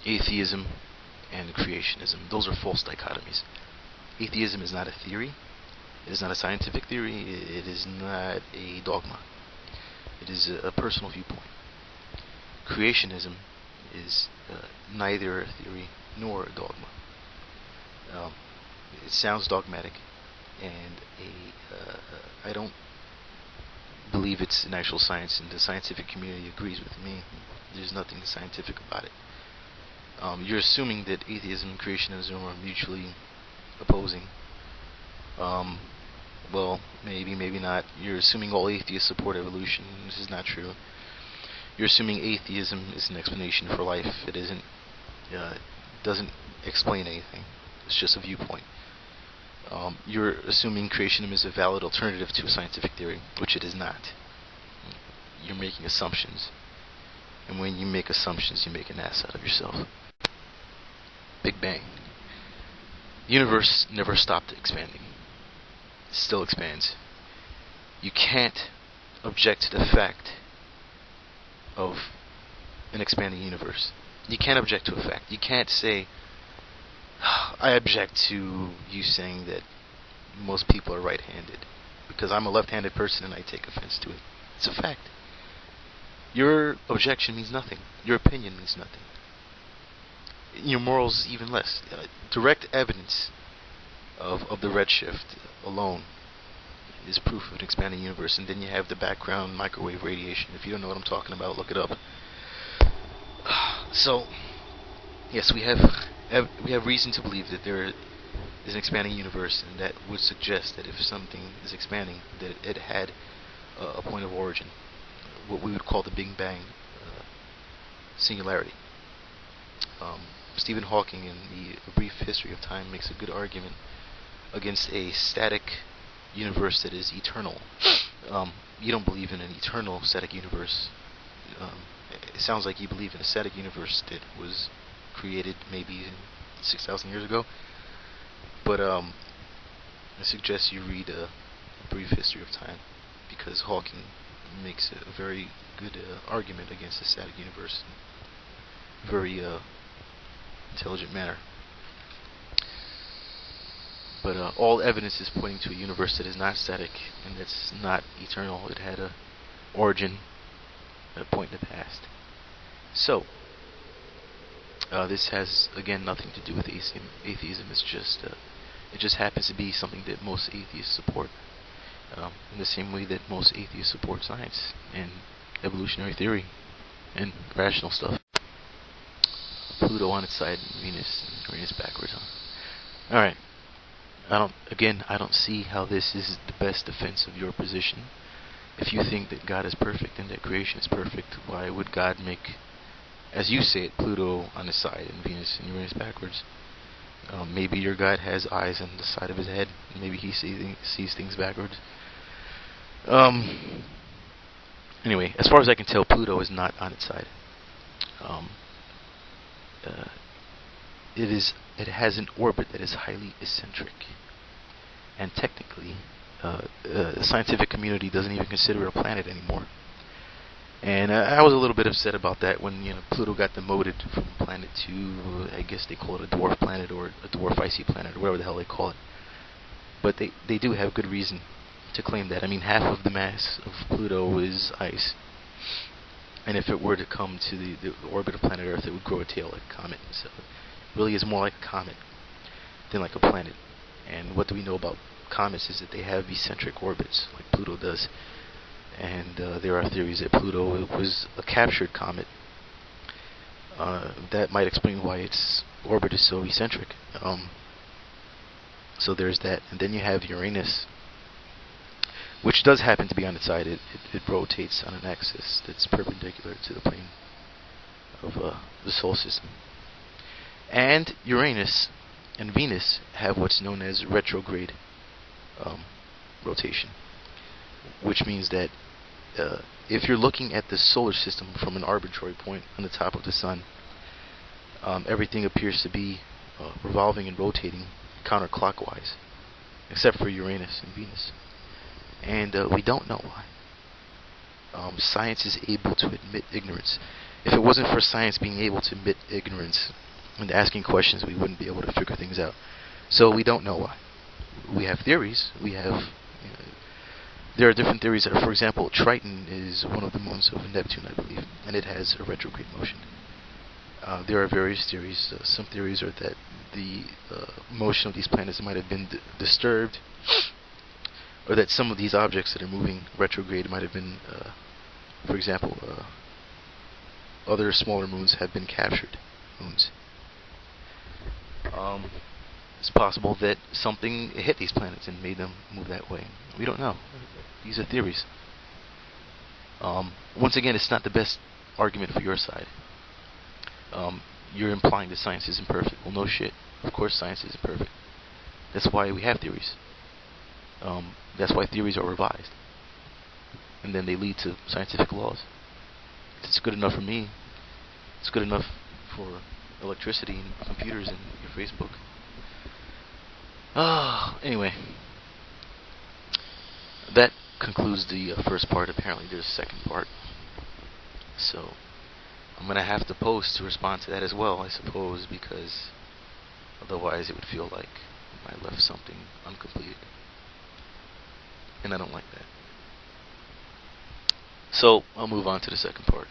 atheism and creationism. Those are false dichotomies. Atheism is not a theory. It is not a scientific theory. It is not a dogma. It is a personal viewpoint. Creationism is neither a theory nor a dogma. It sounds dogmatic, and I don't believe it's an actual science, and the scientific community agrees with me. There's nothing scientific about it. You're assuming that atheism and creationism are mutually opposing. Well, maybe, maybe not. You're assuming all atheists support evolution. This is not true. You're assuming atheism is an explanation for life. It isn't. It doesn't explain anything. It's just a viewpoint. You're assuming creationism is a valid alternative to a scientific theory, which it is not. You're making assumptions. And when you make assumptions, you make an ass out of yourself. Big Bang. The universe never stopped expanding. It still expands. You can't object to the fact of an expanding universe. You can't object to a fact. You can't say, I object to you saying that most people are right-handed, because I'm a left-handed person and I take offense to it. It's a fact. Your objection means nothing. Your opinion means nothing. Your morals even less. Direct evidence of the redshift alone is proof of an expanding universe. And then you have the background microwave radiation. If you don't know what I'm talking about, look it up. So, yes, we have reason to believe that there is an expanding universe, and that would suggest that if something is expanding, that it had a point of origin, what we would call the Big Bang singularity. Stephen Hawking, in A Brief History of Time, makes a good argument against a static universe that is eternal. You don't believe in an eternal static universe. It sounds like you believe in a static universe that was created maybe 6,000 years ago. But I suggest you read A Brief History of Time, because Hawking makes a very good argument against a static universe in a very intelligent manner. But all evidence is pointing to a universe that is not static and that's not eternal. It had a origin at a point in the past. So, this has again nothing to do with atheism. It's just it just happens to be something that most atheists support. In the same way that most atheists support science and evolutionary theory and rational stuff. Pluto on its side, and Venus backwards. Alright. I don't see how this is the best defense of your position. If you think that God is perfect and that creation is perfect, why would God make, as you say it, Pluto on his side and Venus and Uranus backwards? Maybe your God has eyes on the side of his head. Maybe he sees things backwards. Anyway, as far as I can tell, Pluto is not on its side. It has an orbit that is highly eccentric, and technically, the scientific community doesn't even consider it a planet anymore. And I was a little bit upset about that when Pluto got demoted from planet to, I guess they call it a dwarf planet or a dwarf icy planet or whatever the hell they call it. But they do have good reason to claim that. I mean, half of the mass of Pluto is ice. And if it were to come to the orbit of planet Earth, it would grow a tail like a comet. So it really is more like a comet than like a planet. And what do we know about comets is that they have eccentric orbits, like Pluto does. And there are theories that Pluto was a captured comet. That might explain why its orbit is so eccentric. So there's that. And then you have Uranus, which does happen to be on its side. It rotates on an axis that's perpendicular to the plane of the solar system. And Uranus and Venus have what's known as retrograde rotation, which means that if you're looking at the solar system from an arbitrary point on the top of the sun, everything appears to be revolving and rotating counterclockwise, except for Uranus and Venus. And we don't know why. Science is able to admit ignorance. If it wasn't for science being able to admit ignorance and asking questions, we wouldn't be able to figure things out. So we don't know why. We have theories. There are different theories that, for example, Triton is one of the moons of Neptune, I believe, and it has a retrograde motion. There are various theories. Some theories are that the motion of these planets might have been disturbed, or that some of these objects that are moving retrograde might have been, for example, other smaller moons have been captured moons. It's possible that something hit these planets and made them move that way. We don't know. These are theories. Once again, it's not the best argument for your side. You're implying that science isn't perfect. Well, no shit. Of course science isn't perfect. That's why we have theories. That's why theories are revised. And then they lead to scientific laws. If it's good enough for me, it's good enough for electricity and computers and your Facebook. Anyway. That concludes the first part. Apparently there's a second part. So I'm going to have to post to respond to that as well, I suppose, because otherwise it would feel like I left something uncompleted. And I don't like that. So I'll move on to the second part.